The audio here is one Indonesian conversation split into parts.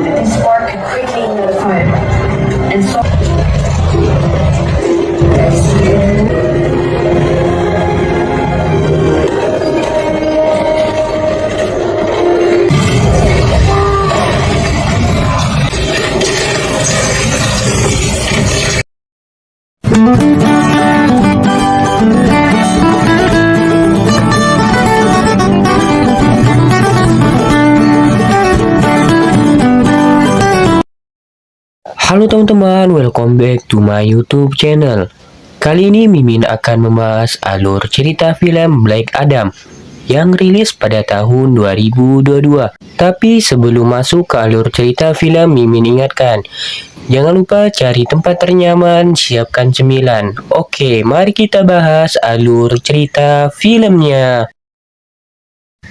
This spark could quickly ignite a fire. And so Halo teman-teman, welcome back to my YouTube channel. Kali ini Mimin akan membahas alur cerita film Black Adam yang rilis pada tahun 2022. Tapi sebelum masuk ke alur cerita film, Mimin ingatkan, jangan lupa cari tempat ternyaman, siapkan cemilan. Oke, mari kita bahas alur cerita filmnya.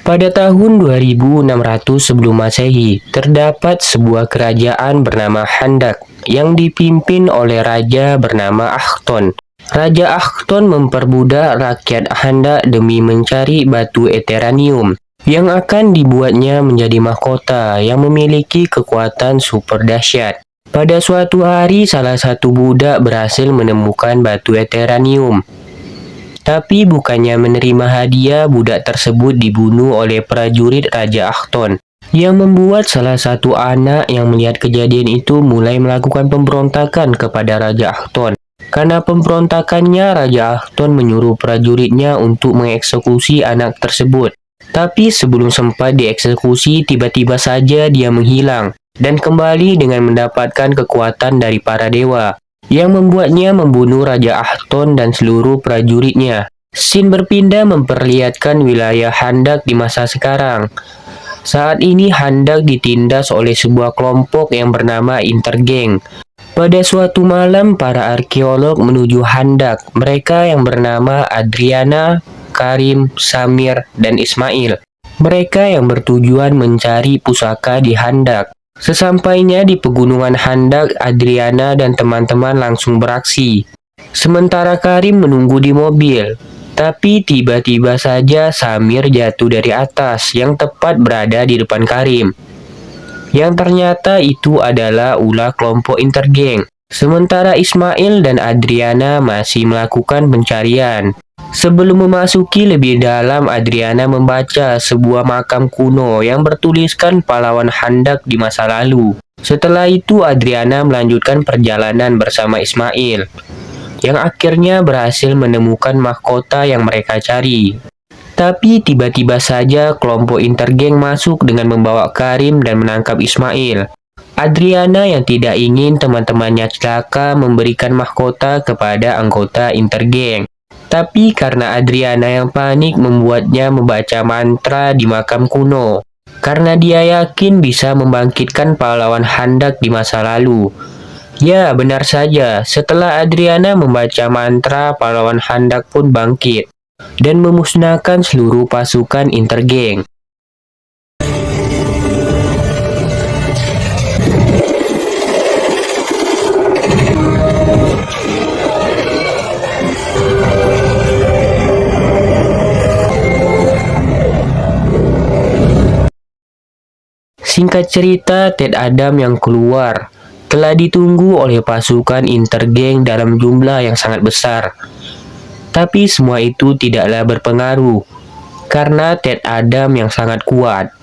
Pada tahun 2600 sebelum Masehi, terdapat sebuah kerajaan bernama Handak yang dipimpin oleh raja bernama Akhton. Raja Akhton memperbudak rakyat Handak demi mencari batu Eteranium yang akan dibuatnya menjadi mahkota yang memiliki kekuatan super dahsyat. Pada suatu hari, salah satu budak berhasil menemukan batu Eteranium. Tapi bukannya menerima hadiah, budak tersebut dibunuh oleh prajurit Raja Akhton, yang membuat salah satu anak yang melihat kejadian itu mulai melakukan pemberontakan kepada Raja Akhton. Karena pemberontakannya, Raja Akhton menyuruh prajuritnya untuk mengeksekusi anak tersebut. Tapi sebelum sempat dieksekusi, tiba-tiba saja dia menghilang dan kembali dengan mendapatkan kekuatan dari para dewa, yang membuatnya membunuh Raja Akhton dan seluruh prajuritnya. Scene berpindah memperlihatkan wilayah Handak di masa sekarang. Saat ini Handak ditindas oleh sebuah kelompok yang bernama Intergang. Pada suatu malam, para arkeolog menuju Handak. Mereka yang bernama Adriana, Karim, Samir, dan Ismail. Mereka yang bertujuan mencari pusaka di Handak. Sesampainya di pegunungan Handak, Adriana dan teman-teman langsung beraksi. Sementara Karim menunggu di mobil. Tapi tiba-tiba saja Samir jatuh dari atas yang tepat berada di depan Karim. Yang ternyata itu adalah ulah kelompok Intergang. Sementara Ismail dan Adriana masih melakukan pencarian. Sebelum memasuki lebih dalam, Adriana membaca sebuah makam kuno yang bertuliskan pahlawan Handak di masa lalu. Setelah itu, Adriana melanjutkan perjalanan bersama Ismail, yang akhirnya berhasil menemukan mahkota yang mereka cari. Tapi tiba-tiba saja kelompok Intergang masuk dengan membawa Karim dan menangkap Ismail. Adriana yang tidak ingin teman-temannya celaka memberikan mahkota kepada anggota Intergang. Tapi karena Adriana yang panik membuatnya membaca mantra di makam kuno. Karena dia yakin bisa membangkitkan pahlawan Handak di masa lalu. Ya, benar saja. Setelah Adriana membaca mantra, pahlawan Handak pun bangkit dan memusnahkan seluruh pasukan Intergang. Singkat cerita, Ted Adam yang keluar telah ditunggu oleh pasukan Intergang dalam jumlah yang sangat besar. Tapi semua itu tidaklah berpengaruh, karena Ted Adam yang sangat kuat.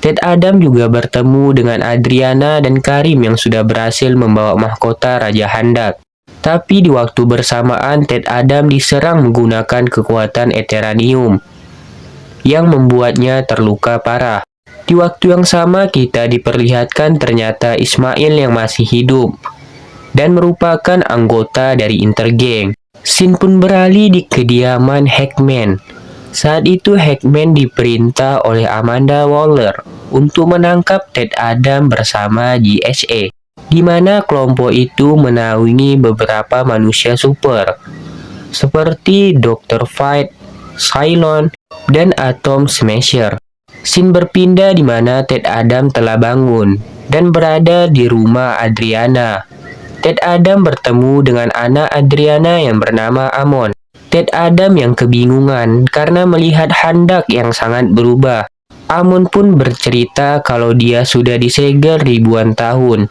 Ted Adam juga bertemu dengan Adriana dan Karim yang sudah berhasil membawa mahkota Raja Handak. Tapi di waktu bersamaan, Ted Adam diserang menggunakan kekuatan Eteranium, yang membuatnya terluka parah. Di waktu yang sama, kita diperlihatkan ternyata Ismail yang masih hidup dan merupakan anggota dari Intergang. Scene pun beralih di kediaman Hackman. Saat itu Hackman diperintah oleh Amanda Waller untuk menangkap Ted Adam bersama GSA, di mana kelompok itu menaungi beberapa manusia super seperti Dr. Fate, Cylon, dan Atom Smasher. Scene berpindah di mana Ted Adam telah bangun dan berada di rumah Adriana. Ted Adam bertemu dengan anak Adriana yang bernama Amon. Ted Adam yang kebingungan karena melihat Handak yang sangat berubah. Amon pun bercerita kalau dia sudah disegel ribuan tahun.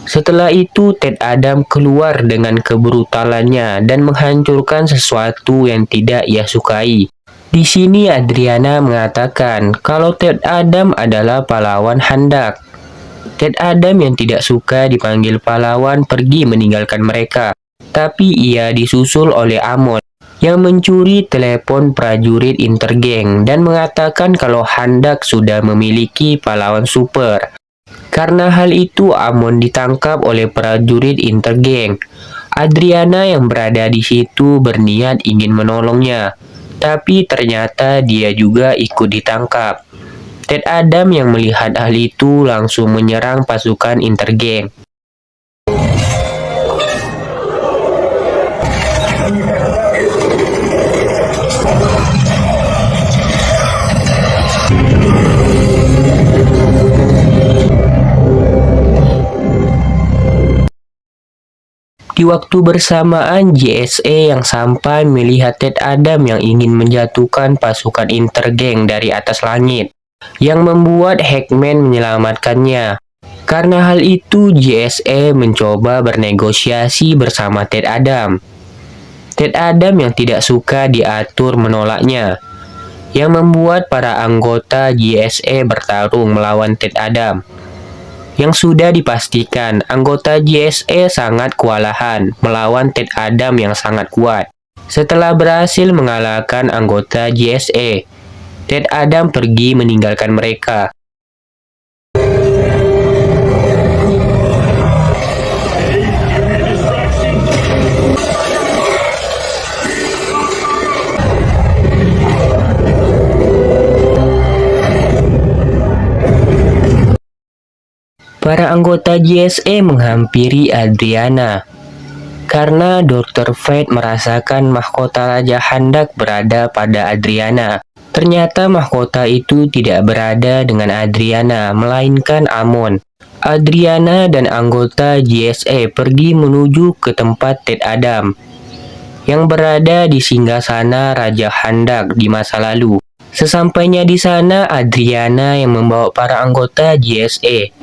Setelah itu, Ted Adam keluar dengan kebrutalannya dan menghancurkan sesuatu yang tidak ia sukai. Di sini Adriana mengatakan kalau Ted Adam adalah pahlawan handak. Ted Adam yang tidak suka dipanggil pahlawan pergi meninggalkan mereka, tapi ia disusul oleh Amon yang mencuri telepon prajurit Intergang dan mengatakan kalau Handak sudah memiliki pahlawan super. Karena hal itu, Amon ditangkap oleh prajurit Intergang. Adriana yang berada di situ berniat ingin menolongnya, tapi ternyata dia juga ikut ditangkap. Ted Adam yang melihat hal itu langsung menyerang pasukan Intergang. Di waktu bersamaan, JSA yang sampai melihat Ted Adam yang ingin menjatuhkan pasukan Intergang dari atas langit, yang membuat Hackman menyelamatkannya. Karena hal itu, JSA mencoba bernegosiasi bersama Ted Adam. Ted Adam yang tidak suka diatur menolaknya, yang membuat para anggota JSA bertarung melawan Ted Adam. Yang sudah dipastikan, anggota JSA sangat kewalahan melawan Ted Adam yang sangat kuat. Setelah berhasil mengalahkan anggota JSA, Ted Adam pergi meninggalkan mereka. Para anggota JSA menghampiri Adriana karena Dr. Fate merasakan mahkota Raja Handak berada pada Adriana. Ternyata mahkota itu tidak berada dengan Adriana, melainkan Amon. Adriana dan anggota JSA pergi menuju ke tempat Ted Adam yang berada di singgasana Raja Handak di masa lalu. Sesampainya di sana, Adriana yang membawa para anggota JSA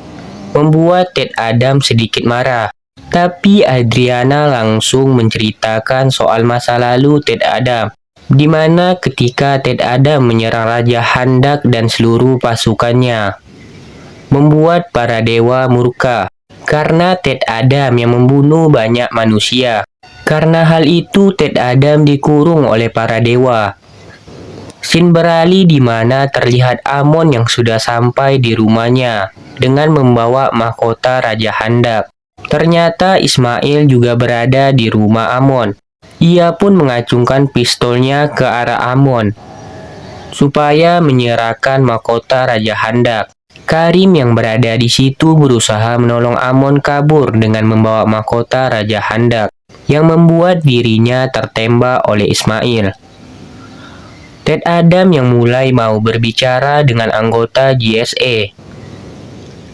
membuat Ted Adam sedikit marah. Tapi Adriana langsung menceritakan soal masa lalu Ted Adam, di mana ketika Ted Adam menyerang Raja Handak dan seluruh pasukannya, membuat para dewa murka karena Ted Adam yang membunuh banyak manusia. Karena hal itu, Ted Adam dikurung oleh para dewa. Scene beralih di mana terlihat Amon yang sudah sampai di rumahnya dengan membawa mahkota Raja Handak. Ternyata Ismail juga berada di rumah Amon. Ia pun mengacungkan pistolnya ke arah Amon supaya menyerahkan mahkota Raja Handak. Karim yang berada di situ berusaha menolong Amon kabur dengan membawa mahkota Raja Handak, yang membuat dirinya tertembak oleh Ismail. Ted Adam yang mulai mau berbicara dengan anggota JSA.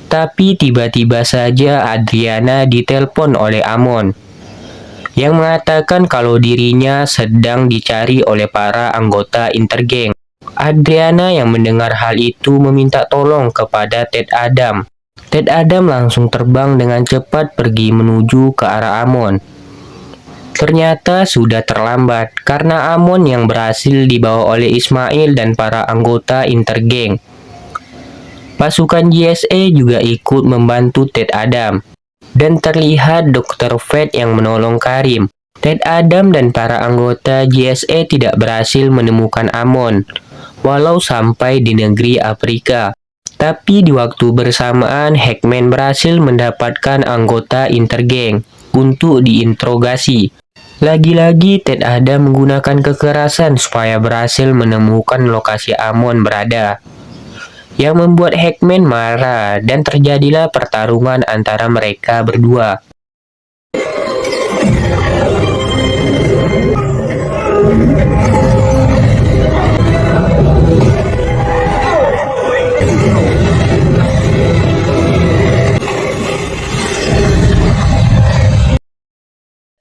Tapi tiba-tiba saja Adriana ditelepon oleh Amon, yang mengatakan kalau dirinya sedang dicari oleh para anggota Intergang. Adriana yang mendengar hal itu meminta tolong kepada Ted Adam. Ted Adam langsung terbang dengan cepat pergi menuju ke arah Amon. Ternyata sudah terlambat karena Amon yang berhasil dibawa oleh Ismail dan para anggota Intergang. Pasukan JSA juga ikut membantu Ted Adam, dan terlihat Dr. Fate yang menolong Karim. Ted Adam dan para anggota JSA tidak berhasil menemukan Amon, walau sampai di negeri Afrika. Tapi di waktu bersamaan, Hackman berhasil mendapatkan anggota Intergang untuk diinterogasi. Lagi-lagi Ted Adam menggunakan kekerasan supaya berhasil menemukan lokasi Amon berada, yang membuat Hackman marah dan terjadilah pertarungan antara mereka berdua.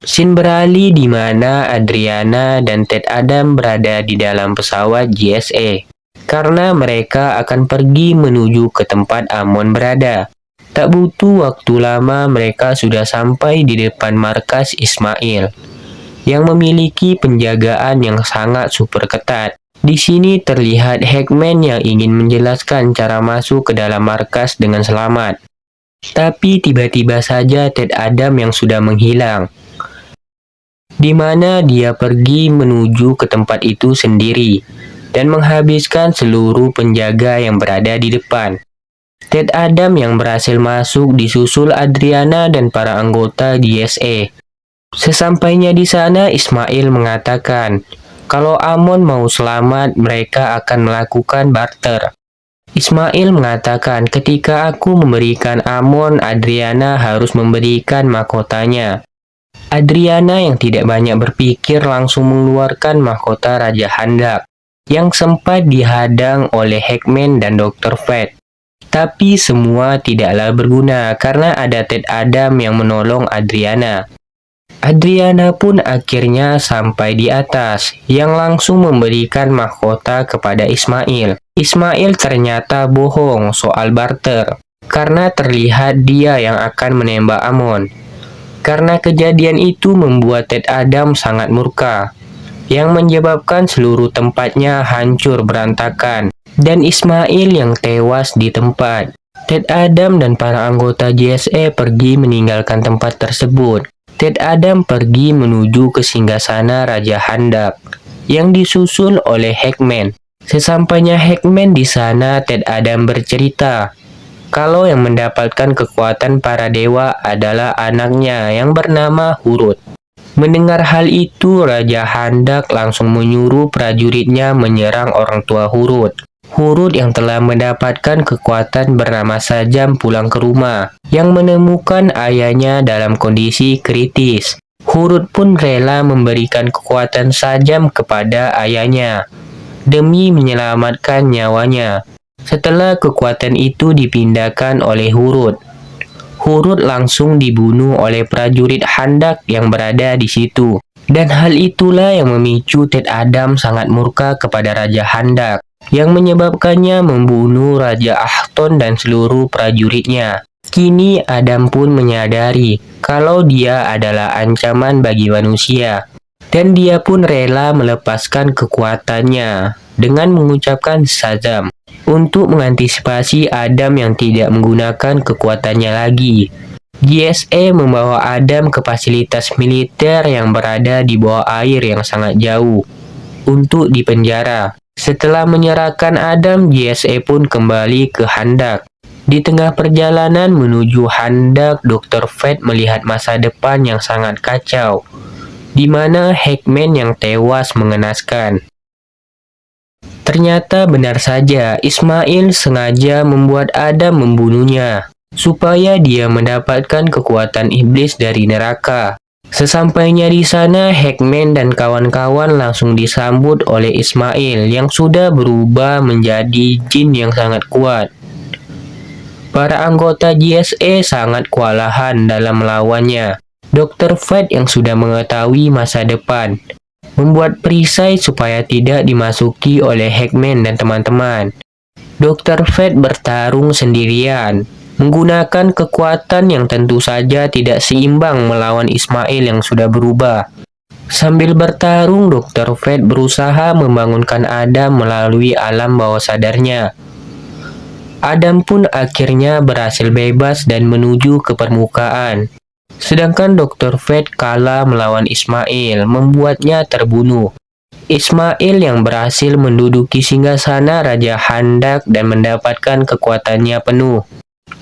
Scene beralih di mana Adriana dan Ted Adam berada di dalam pesawat JSA. karena mereka akan pergi menuju ke tempat Amon berada. Tak butuh waktu lama mereka sudah sampai di depan markas Ismail yang memiliki penjagaan yang sangat super ketat. Di sini terlihat Hackman yang ingin menjelaskan cara masuk ke dalam markas dengan selamat. Tapi tiba-tiba saja Ted Adam yang sudah menghilang, di mana dia pergi menuju ke tempat itu sendiri dan menghabiskan seluruh penjaga yang berada di depan. Ted Adam yang berhasil masuk disusul Adriana dan para anggota GSA. Sesampainya di sana, Ismail mengatakan kalau Amon mau selamat, mereka akan melakukan barter. Ismail mengatakan ketika aku memberikan Amon, Adriana harus memberikan mahkotanya. Adriana yang tidak banyak berpikir langsung mengeluarkan mahkota Raja Handak yang sempat dihadang oleh Hackman dan Dr. Fate. Tapi semua tidaklah berguna karena ada Ted Adam yang menolong Adriana. Adriana pun akhirnya sampai di atas, yang langsung memberikan mahkota kepada Ismail. Ismail ternyata bohong soal barter, karena terlihat dia yang akan menembak Amon. Karena kejadian itu membuat Ted Adam sangat murka, yang menyebabkan seluruh tempatnya hancur berantakan, dan Ismail yang tewas di tempat. Ted Adam dan para anggota JSA pergi meninggalkan tempat tersebut. Ted Adam pergi menuju ke singgasana Raja Handak yang disusul oleh Hackman. Sesampainya Hackman di sana, Ted Adam bercerita kalau yang mendapatkan kekuatan para dewa adalah anaknya yang bernama Hurut. Mendengar hal itu, Raja Handak langsung menyuruh prajuritnya menyerang orang tua Hurut. Hurut yang telah mendapatkan kekuatan bernama Sajam pulang ke rumah, yang menemukan ayahnya dalam kondisi kritis. Hurut pun rela memberikan kekuatan Sajam kepada ayahnya, demi menyelamatkan nyawanya. Setelah kekuatan itu dipindahkan oleh Hurut, Hurut langsung dibunuh oleh prajurit Handak yang berada di situ. Dan hal itulah yang memicu Ted Adam sangat murka kepada Raja Handak, yang menyebabkannya membunuh Raja Ahton dan seluruh prajuritnya. Kini Adam pun menyadari kalau dia adalah ancaman bagi manusia, dan dia pun rela melepaskan kekuatannya dengan mengucapkan Shazam untuk mengantisipasi Adam yang tidak menggunakan kekuatannya lagi. GSA membawa Adam ke fasilitas militer yang berada di bawah air yang sangat jauh untuk dipenjara. Setelah menyerahkan Adam, GSA pun kembali ke Handak. Di tengah perjalanan menuju Handak, Dr. Fate melihat masa depan yang sangat kacau, di mana Hackman yang tewas mengenaskan. Ternyata benar saja, Ismail sengaja membuat Adam membunuhnya, supaya dia mendapatkan kekuatan iblis dari neraka. Sesampainya di sana, Hackman dan kawan-kawan langsung disambut oleh Ismail yang sudah berubah menjadi jin yang sangat kuat. Para anggota GSA sangat kewalahan dalam melawannya. Dr. Fate yang sudah mengetahui masa depan membuat perisai supaya tidak dimasuki oleh Hackman dan teman-teman. Dr. Fate bertarung sendirian, menggunakan kekuatan yang tentu saja tidak seimbang melawan Ismail yang sudah berubah. Sambil bertarung, Dr. Fate berusaha membangunkan Adam melalui alam bawah sadarnya. Adam pun akhirnya berhasil bebas dan menuju ke permukaan. Sedangkan Dr. Fate kalah melawan Ismail, membuatnya terbunuh. Ismail yang berhasil menduduki singgasana Raja Handak dan mendapatkan kekuatannya penuh,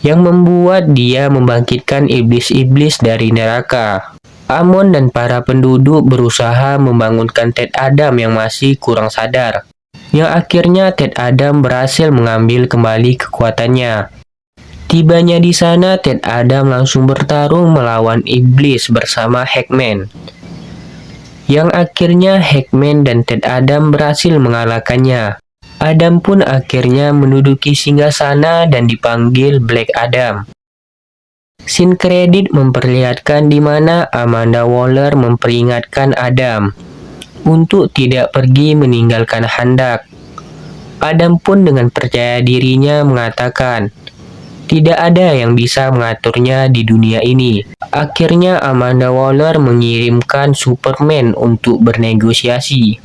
yang membuat dia membangkitkan iblis-iblis dari neraka. Amon dan para penduduk berusaha membangunkan Ted Adam yang masih kurang sadar, yang akhirnya Ted Adam berhasil mengambil kembali kekuatannya. Tibanya di sana, Ted Adam langsung bertarung melawan iblis bersama Hackman, yang akhirnya Hackman dan Ted Adam berhasil mengalahkannya. Adam pun akhirnya menduduki singgasana dan dipanggil Black Adam. Scene kredit memperlihatkan di mana Amanda Waller memperingatkan Adam untuk tidak pergi meninggalkan Handak. Adam pun dengan percaya dirinya mengatakan, tidak ada yang bisa mengaturnya di dunia ini. Akhirnya Amanda Waller mengirimkan Superman untuk bernegosiasi.